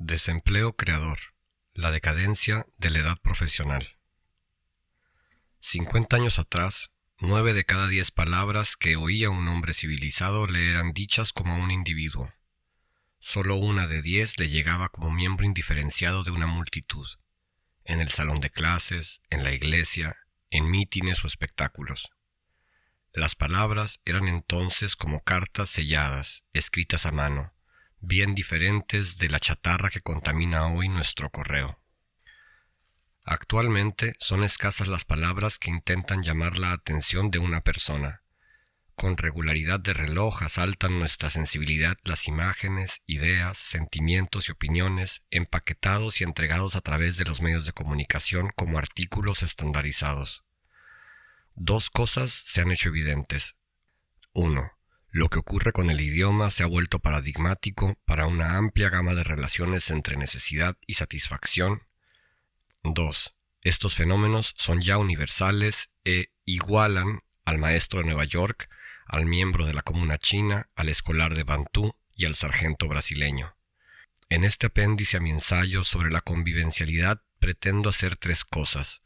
Desempleo creador. La decadencia de la edad profesional. 50 años atrás, 9 de cada 10 palabras que oía un hombre civilizado le eran dichas como a un individuo. Solo 1 de 10 le llegaba como miembro indiferenciado de una multitud, en el salón de clases, en la iglesia, en mítines o espectáculos. Las palabras eran entonces como cartas selladas, escritas a mano, bien diferentes de la chatarra que contamina hoy nuestro correo. Actualmente son escasas las palabras que intentan llamar la atención de una persona. Con regularidad de reloj asaltan nuestra sensibilidad las imágenes, ideas, sentimientos y opiniones empaquetados y entregados a través de los medios de comunicación como artículos estandarizados. 2 cosas se han hecho evidentes. 1. Lo que ocurre con el idioma se ha vuelto paradigmático para una amplia gama de relaciones entre necesidad y satisfacción. 2. Estos fenómenos son ya universales e igualan al maestro de Nueva York, al miembro de la Comuna China, al escolar de Bantú y al sargento brasileño. En este apéndice a mi ensayo sobre la convivencialidad pretendo hacer 3 cosas.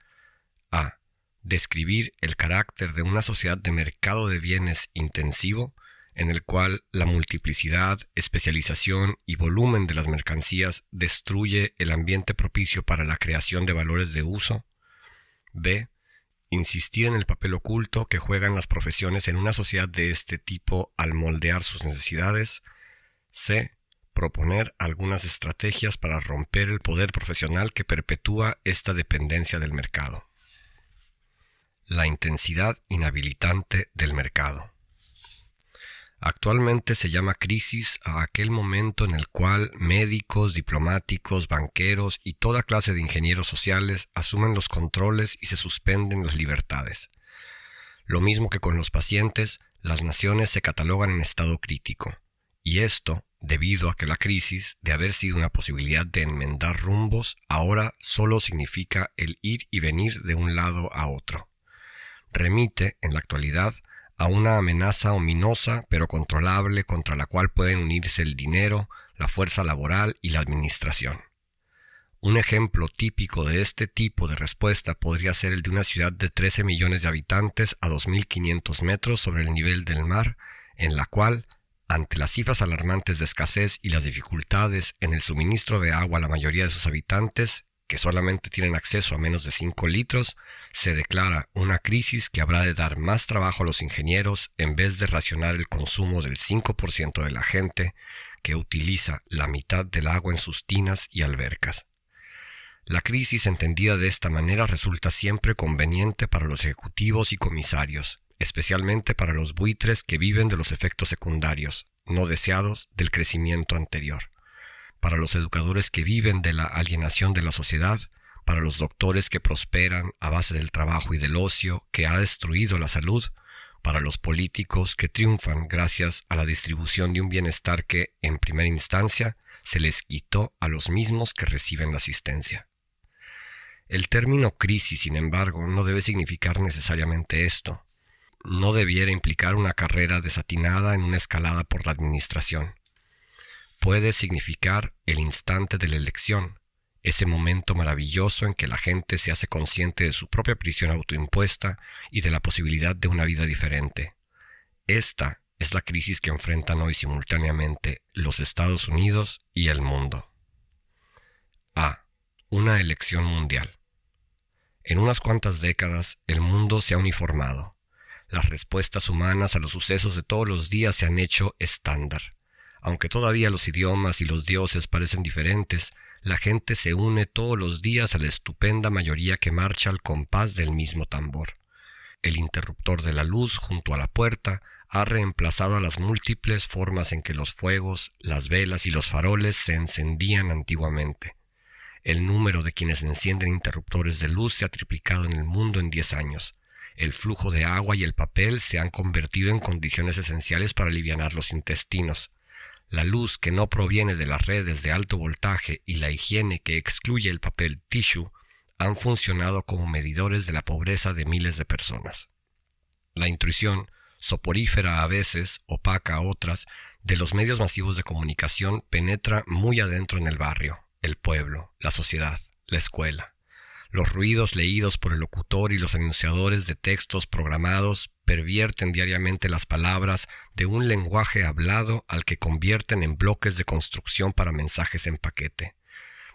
A. Describir el carácter de una sociedad de mercado de bienes intensivo, en el cual la multiplicidad, especialización y volumen de las mercancías destruye el ambiente propicio para la creación de valores de uso. B. Insistir en el papel oculto que juegan las profesiones en una sociedad de este tipo al moldear sus necesidades. C. Proponer algunas estrategias para romper el poder profesional que perpetúa esta dependencia del mercado. La intensidad inhabilitante del mercado. Actualmente se llama crisis a aquel momento en el cual médicos, diplomáticos, banqueros y toda clase de ingenieros sociales asumen los controles y se suspenden las libertades. Lo mismo que con los pacientes, las naciones se catalogan en estado crítico, y esto debido a que la crisis, de haber sido una posibilidad de enmendar rumbos, ahora solo significa el ir y venir de un lado a otro. Remite, en la actualidad, a una amenaza ominosa pero controlable contra la cual pueden unirse el dinero, la fuerza laboral y la administración. Un ejemplo típico de este tipo de respuesta podría ser el de una ciudad de 13 millones de habitantes a 2.500 metros sobre el nivel del mar, en la cual, ante las cifras alarmantes de escasez y las dificultades en el suministro de agua a la mayoría de sus habitantes, que solamente tienen acceso a menos de 5 litros, se declara una crisis que habrá de dar más trabajo a los ingenieros en vez de racionar el consumo del 5% de la gente que utiliza la mitad del agua en sus tinas y albercas. La crisis entendida de esta manera resulta siempre conveniente para los ejecutivos y comisarios, especialmente para los buitres que viven de los efectos secundarios, no deseados, del crecimiento anterior. Para los educadores que viven de la alienación de la sociedad, para los doctores que prosperan a base del trabajo y del ocio que ha destruido la salud, para los políticos que triunfan gracias a la distribución de un bienestar que, en primera instancia, se les quitó a los mismos que reciben la asistencia. El término crisis, sin embargo, no debe significar necesariamente esto. No debiera implicar una carrera desatinada en una escalada por la administración. Puede significar el instante de la elección, ese momento maravilloso en que la gente se hace consciente de su propia prisión autoimpuesta y de la posibilidad de una vida diferente. Esta es la crisis que enfrentan hoy simultáneamente los Estados Unidos y el mundo. A. Una elección mundial. En unas cuantas décadas, el mundo se ha uniformado. Las respuestas humanas a los sucesos de todos los días se han hecho estándar. Aunque todavía los idiomas y los dioses parecen diferentes, la gente se une todos los días a la estupenda mayoría que marcha al compás del mismo tambor. El interruptor de la luz junto a la puerta ha reemplazado a las múltiples formas en que los fuegos, las velas y los faroles se encendían antiguamente. El número de quienes encienden interruptores de luz se ha triplicado en el mundo en 10 años. El flujo de agua y el papel se han convertido en condiciones esenciales para alivianar los intestinos. La luz que no proviene de las redes de alto voltaje y la higiene que excluye el papel tissue han funcionado como medidores de la pobreza de miles de personas. La intrusión, soporífera a veces, opaca a otras, de los medios masivos de comunicación penetra muy adentro en el barrio, el pueblo, la sociedad, la escuela. Los ruidos leídos por el locutor y los anunciadores de textos programados pervierten diariamente las palabras de un lenguaje hablado al que convierten en bloques de construcción para mensajes en paquete.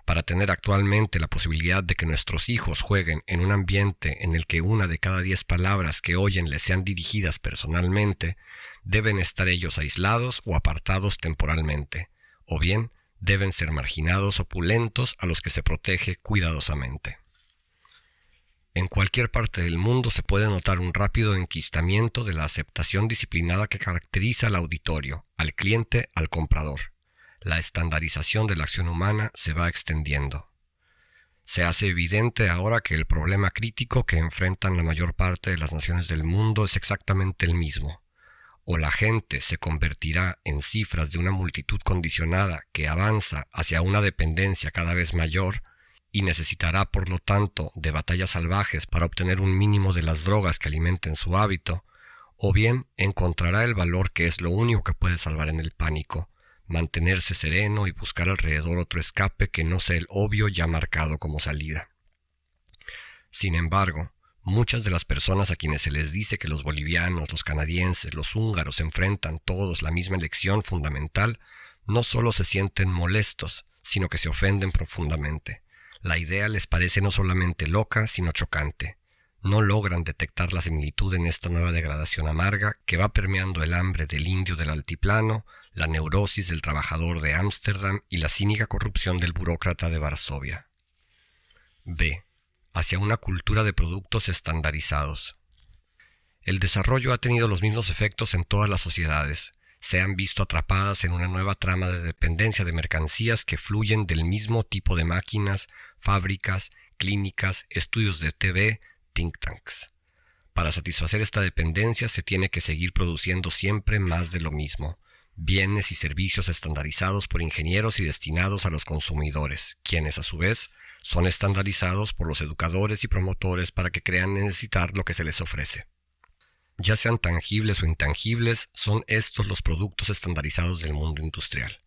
Para tener actualmente la posibilidad de que nuestros hijos jueguen en un ambiente en el que 1 de cada 10 palabras que oyen les sean dirigidas personalmente, deben estar ellos aislados o apartados temporalmente, o bien deben ser marginados opulentos a los que se protege cuidadosamente. En cualquier parte del mundo se puede notar un rápido enquistamiento de la aceptación disciplinada que caracteriza al auditorio, al cliente, al comprador. La estandarización de la acción humana se va extendiendo. Se hace evidente ahora que el problema crítico que enfrentan la mayor parte de las naciones del mundo es exactamente el mismo. O la gente se convertirá en cifras de una multitud condicionada que avanza hacia una dependencia cada vez mayor, y necesitará por lo tanto de batallas salvajes para obtener un mínimo de las drogas que alimenten su hábito, o bien encontrará el valor que es lo único que puede salvar en el pánico, mantenerse sereno y buscar alrededor otro escape que no sea el obvio ya marcado como salida. Sin embargo, muchas de las personas a quienes se les dice que los bolivianos, los canadienses, los húngaros enfrentan todos la misma elección fundamental, no solo se sienten molestos, sino que se ofenden profundamente. La idea les parece no solamente loca, sino chocante. No logran detectar la similitud en esta nueva degradación amarga que va permeando el hambre del indio del altiplano, la neurosis del trabajador de Ámsterdam y la cínica corrupción del burócrata de Varsovia. B. Hacia una cultura de productos estandarizados. El desarrollo ha tenido los mismos efectos en todas las sociedades. Se han visto atrapadas en una nueva trama de dependencia de mercancías que fluyen del mismo tipo de máquinas, fábricas, clínicas, estudios de TV, think tanks. Para satisfacer esta dependencia se tiene que seguir produciendo siempre más de lo mismo, bienes y servicios estandarizados por ingenieros y destinados a los consumidores, quienes a su vez son estandarizados por los educadores y promotores para que crean necesitar lo que se les ofrece. Ya sean tangibles o intangibles, son estos los productos estandarizados del mundo industrial.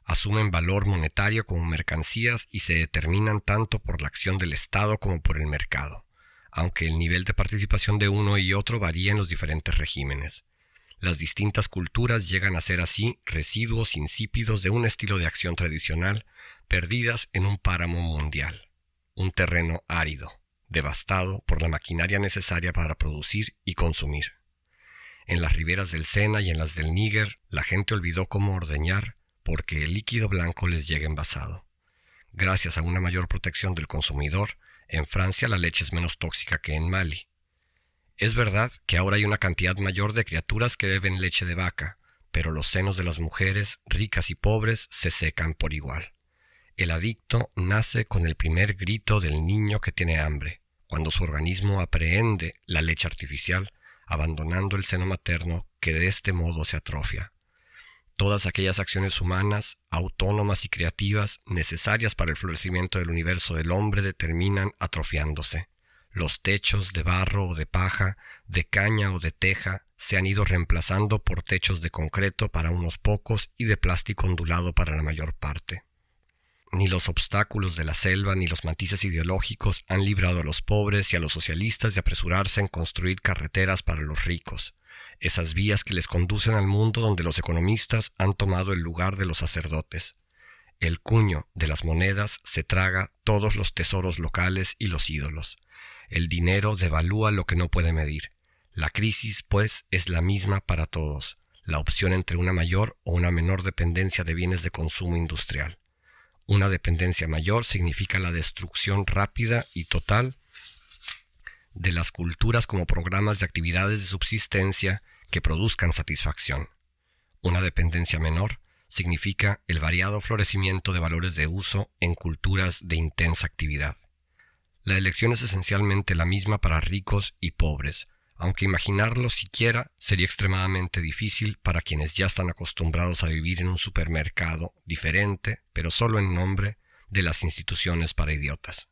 Asumen valor monetario como mercancías y se determinan tanto por la acción del Estado como por el mercado, aunque el nivel de participación de uno y otro varía en los diferentes regímenes. Las distintas culturas llegan a ser así residuos insípidos de un estilo de acción tradicional, perdidas en un páramo mundial, un terreno árido, devastado por la maquinaria necesaria para producir y consumir. En las riberas del Sena y en las del Níger, la gente olvidó cómo ordeñar porque el líquido blanco les llega envasado. Gracias a una mayor protección del consumidor, en Francia la leche es menos tóxica que en Mali. Es verdad que ahora hay una cantidad mayor de criaturas que beben leche de vaca, pero los senos de las mujeres, ricas y pobres, se secan por igual. El adicto nace con el primer grito del niño que tiene hambre, cuando su organismo aprehende la leche artificial, abandonando el seno materno que de este modo se atrofia. Todas aquellas acciones humanas, autónomas y creativas, necesarias para el florecimiento del universo del hombre, terminan atrofiándose. Los techos de barro o de paja, de caña o de teja, se han ido reemplazando por techos de concreto para unos pocos y de plástico ondulado para la mayor parte. Ni los obstáculos de la selva ni los matices ideológicos han librado a los pobres y a los socialistas de apresurarse en construir carreteras para los ricos, esas vías que les conducen al mundo donde los economistas han tomado el lugar de los sacerdotes. El cuño de las monedas se traga todos los tesoros locales y los ídolos. El dinero devalúa lo que no puede medir. La crisis, pues, es la misma para todos, la opción entre una mayor o una menor dependencia de bienes de consumo industrial. Una dependencia mayor significa la destrucción rápida y total de las culturas como programas de actividades de subsistencia que produzcan satisfacción. Una dependencia menor significa el variado florecimiento de valores de uso en culturas de intensa actividad. La elección es esencialmente la misma para ricos y pobres, aunque imaginarlo siquiera sería extremadamente difícil para quienes ya están acostumbrados a vivir en un supermercado diferente, pero solo en nombre, de las instituciones para idiotas.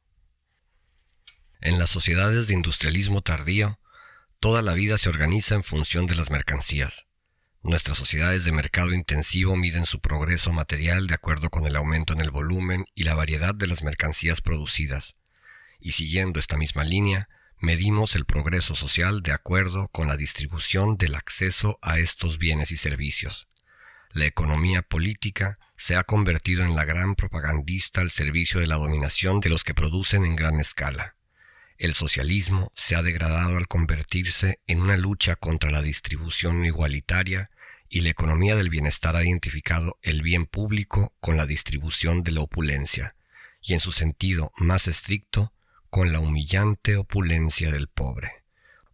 En las sociedades de industrialismo tardío, toda la vida se organiza en función de las mercancías. Nuestras sociedades de mercado intensivo miden su progreso material de acuerdo con el aumento en el volumen y la variedad de las mercancías producidas. Y siguiendo esta misma línea, medimos el progreso social de acuerdo con la distribución del acceso a estos bienes y servicios. La economía política se ha convertido en la gran propagandista al servicio de la dominación de los que producen en gran escala. El socialismo se ha degradado al convertirse en una lucha contra la distribución igualitaria y la economía del bienestar ha identificado el bien público con la distribución de la opulencia y en su sentido más estricto con la humillante opulencia del pobre.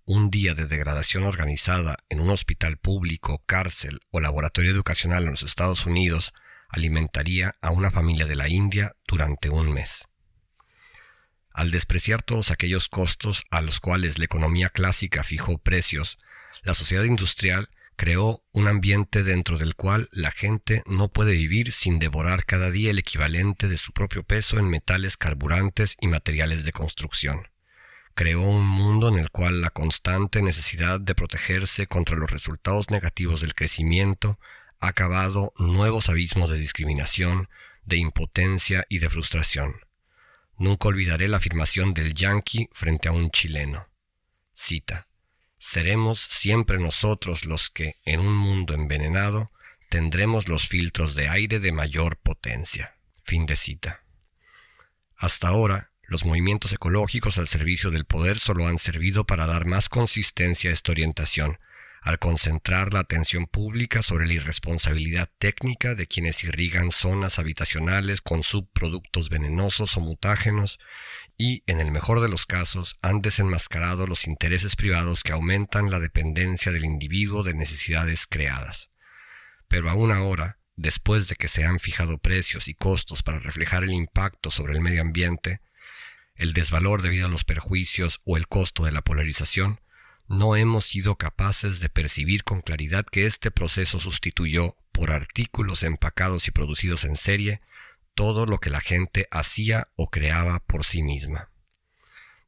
Un día de degradación organizada en un hospital público, cárcel o laboratorio educacional en los Estados Unidos alimentaría a una familia de la India durante un mes. Al despreciar todos aquellos costos a los cuales la economía clásica fijó precios, la sociedad industrial creó un ambiente dentro del cual la gente no puede vivir sin devorar cada día el equivalente de su propio peso en metales, carburantes y materiales de construcción. Creó un mundo en el cual la constante necesidad de protegerse contra los resultados negativos del crecimiento ha cavado nuevos abismos de discriminación, de impotencia y de frustración. Nunca olvidaré la afirmación del yanqui frente a un chileno. Cita: «Seremos siempre nosotros los que, en un mundo envenenado, tendremos los filtros de aire de mayor potencia». Fin de cita. Hasta ahora, los movimientos ecológicos al servicio del poder solo han servido para dar más consistencia a esta orientación, al concentrar la atención pública sobre la irresponsabilidad técnica de quienes irrigan zonas habitacionales con subproductos venenosos o mutágenos y, en el mejor de los casos, han desenmascarado los intereses privados que aumentan la dependencia del individuo de necesidades creadas. Pero aún ahora, después de que se han fijado precios y costos para reflejar el impacto sobre el medio ambiente, el desvalor debido a los perjuicios o el costo de la polarización, no hemos sido capaces de percibir con claridad que este proceso sustituyó, por artículos empacados y producidos en serie, todo lo que la gente hacía o creaba por sí misma.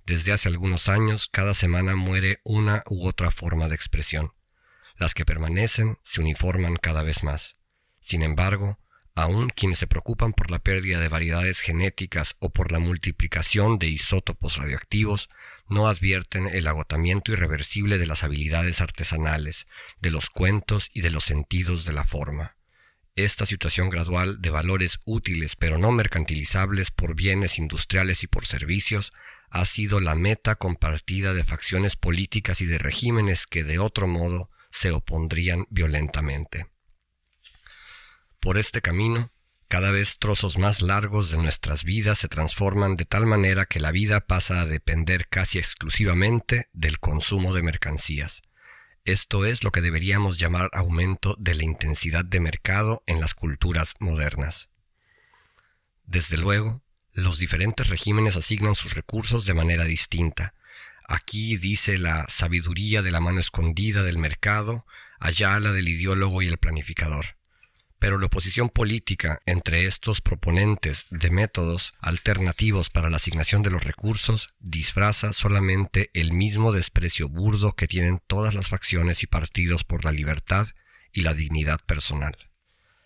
Desde hace algunos años, cada semana muere una u otra forma de expresión. Las que permanecen se uniforman cada vez más. Sin embargo, aún quienes se preocupan por la pérdida de variedades genéticas o por la multiplicación de isótopos radioactivos, no advierten el agotamiento irreversible de las habilidades artesanales, de los cuentos y de los sentidos de la forma. Esta situación gradual de valores útiles pero no mercantilizables por bienes industriales y por servicios ha sido la meta compartida de facciones políticas y de regímenes que de otro modo se opondrían violentamente. Por este camino, cada vez trozos más largos de nuestras vidas se transforman de tal manera que la vida pasa a depender casi exclusivamente del consumo de mercancías. Esto es lo que deberíamos llamar aumento de la intensidad de mercado en las culturas modernas. Desde luego, los diferentes regímenes asignan sus recursos de manera distinta. Aquí dice la sabiduría de la mano escondida del mercado, allá la del ideólogo y el planificador. Pero la oposición política entre estos proponentes de métodos alternativos para la asignación de los recursos disfraza solamente el mismo desprecio burdo que tienen todas las facciones y partidos por la libertad y la dignidad personal.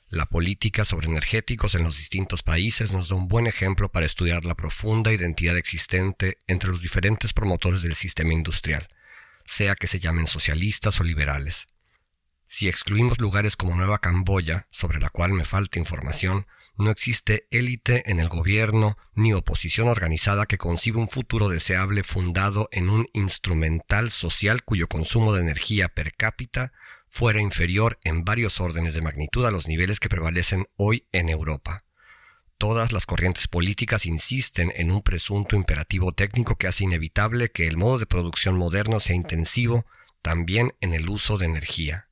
La política sobre energéticos en los distintos países nos da un buen ejemplo para estudiar la profunda identidad existente entre los diferentes promotores del sistema industrial, sea que se llamen socialistas o liberales. Si excluimos lugares como Nueva Camboya, sobre la cual me falta información, no existe élite en el gobierno ni oposición organizada que conciba un futuro deseable fundado en un instrumental social cuyo consumo de energía per cápita fuera inferior en varios órdenes de magnitud a los niveles que prevalecen hoy en Europa. Todas las corrientes políticas insisten en un presunto imperativo técnico que hace inevitable que el modo de producción moderno sea intensivo también en el uso de energía.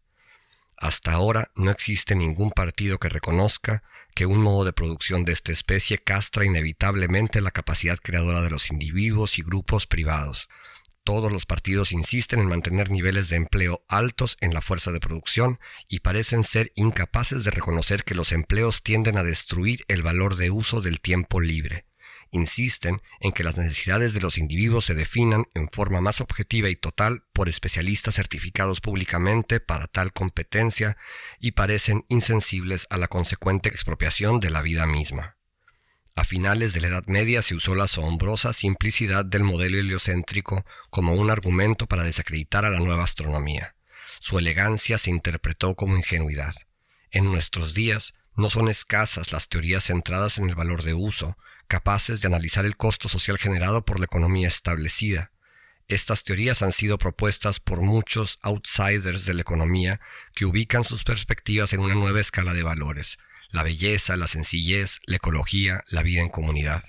Hasta ahora no existe ningún partido que reconozca que un modo de producción de esta especie castra inevitablemente la capacidad creadora de los individuos y grupos privados. Todos los partidos insisten en mantener niveles de empleo altos en la fuerza de producción y parecen ser incapaces de reconocer que los empleos tienden a destruir el valor de uso del tiempo libre. insisten en que las necesidades de los individuos se definan en forma más objetiva y total por especialistas certificados públicamente para tal competencia y parecen insensibles a la consecuente expropiación de la vida misma. A finales de la Edad Media se usó la asombrosa simplicidad del modelo heliocéntrico como un argumento para desacreditar a la nueva astronomía. Su elegancia se interpretó como ingenuidad. En nuestros días no son escasas las teorías centradas en el valor de uso, capaces de analizar el costo social generado por la economía establecida. Estas teorías han sido propuestas por muchos outsiders de la economía que ubican sus perspectivas en una nueva escala de valores: la belleza, la sencillez, la ecología, la vida en comunidad.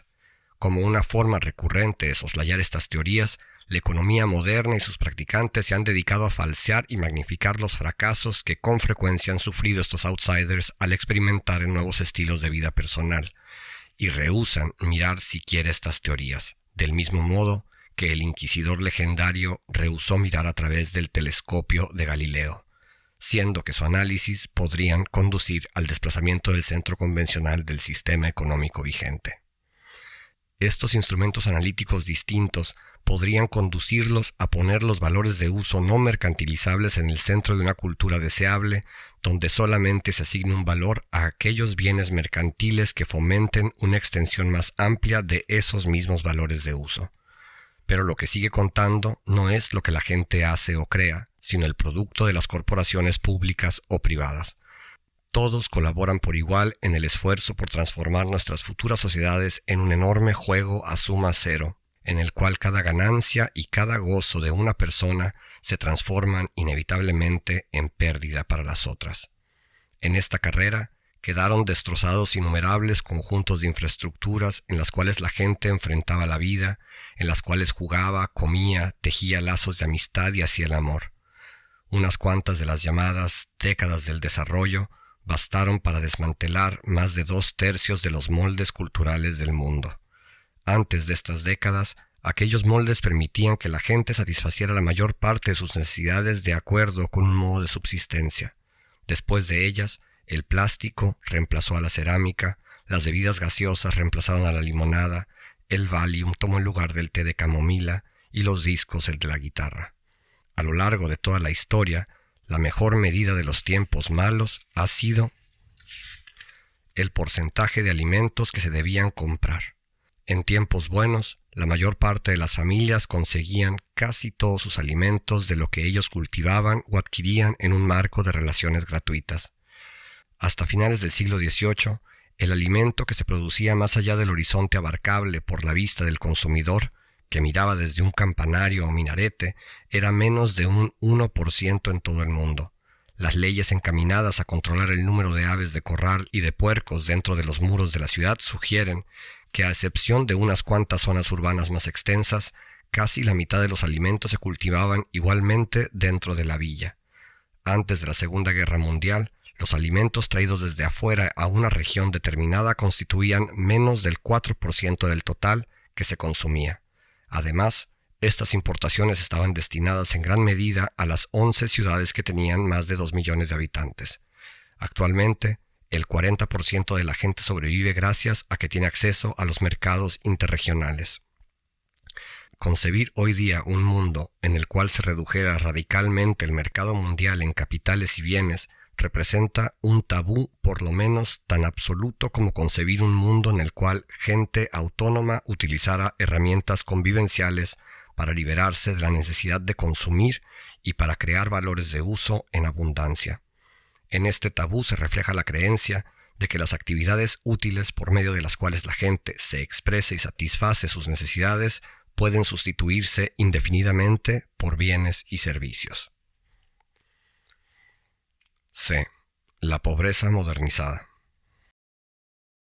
Como una forma recurrente de soslayar estas teorías, la economía moderna y sus practicantes se han dedicado a falsear y magnificar los fracasos que con frecuencia han sufrido estos outsiders al experimentar en nuevos estilos de vida personal, y rehúsan mirar siquiera estas teorías, del mismo modo que el inquisidor legendario rehusó mirar a través del telescopio de Galileo, siendo que su análisis podrían conducir al desplazamiento del centro convencional del sistema económico vigente. Estos instrumentos analíticos distintos podrían conducirlos a poner los valores de uso no mercantilizables en el centro de una cultura deseable, donde solamente se asigne un valor a aquellos bienes mercantiles que fomenten una extensión más amplia de esos mismos valores de uso. Pero lo que sigue contando no es lo que la gente hace o crea, sino el producto de las corporaciones públicas o privadas. Todos colaboran por igual en el esfuerzo por transformar nuestras futuras sociedades en un enorme juego a suma cero, en el cual cada ganancia y cada gozo de una persona se transforman inevitablemente en pérdida para las otras. En esta carrera quedaron destrozados innumerables conjuntos de infraestructuras en las cuales la gente enfrentaba la vida, en las cuales jugaba, comía, tejía lazos de amistad y hacía el amor. Unas cuantas de las llamadas décadas del desarrollo bastaron para desmantelar más de 2/3 de los moldes culturales del mundo. Antes de estas décadas, aquellos moldes permitían que la gente satisfaciera la mayor parte de sus necesidades de acuerdo con un modo de subsistencia. Después de ellas, el plástico reemplazó a la cerámica, las bebidas gaseosas reemplazaron a la limonada, el Valium tomó el lugar del té de camomila y los discos el de la guitarra. A lo largo de toda la historia, la mejor medida de los tiempos malos ha sido el porcentaje de alimentos que se debían comprar. En tiempos buenos, la mayor parte de las familias conseguían casi todos sus alimentos de lo que ellos cultivaban o adquirían en un marco de relaciones gratuitas. Hasta finales del siglo XVIII, el alimento que se producía más allá del horizonte abarcable por la vista del consumidor, que miraba desde un campanario o minarete, era menos de un 1% en todo el mundo. Las leyes encaminadas a controlar el número de aves de corral y de puercos dentro de los muros de la ciudad sugieren que, a excepción de unas cuantas zonas urbanas más extensas, casi la mitad de los alimentos se cultivaban igualmente dentro de la villa. Antes de la Segunda Guerra Mundial, los alimentos traídos desde afuera a una región determinada constituían menos del 4% del total que se consumía. Además, estas importaciones estaban destinadas en gran medida a las 11 ciudades que tenían más de 2 millones de habitantes. Actualmente, el 40% de la gente sobrevive gracias a que tiene acceso a los mercados interregionales. Concebir hoy día un mundo en el cual se redujera radicalmente el mercado mundial en capitales y bienes representa un tabú por lo menos tan absoluto como concebir un mundo en el cual gente autónoma utilizara herramientas convivenciales para liberarse de la necesidad de consumir y para crear valores de uso en abundancia. En este tabú se refleja la creencia de que las actividades útiles por medio de las cuales la gente se expresa y satisface sus necesidades pueden sustituirse indefinidamente por bienes y servicios. C. La pobreza modernizada.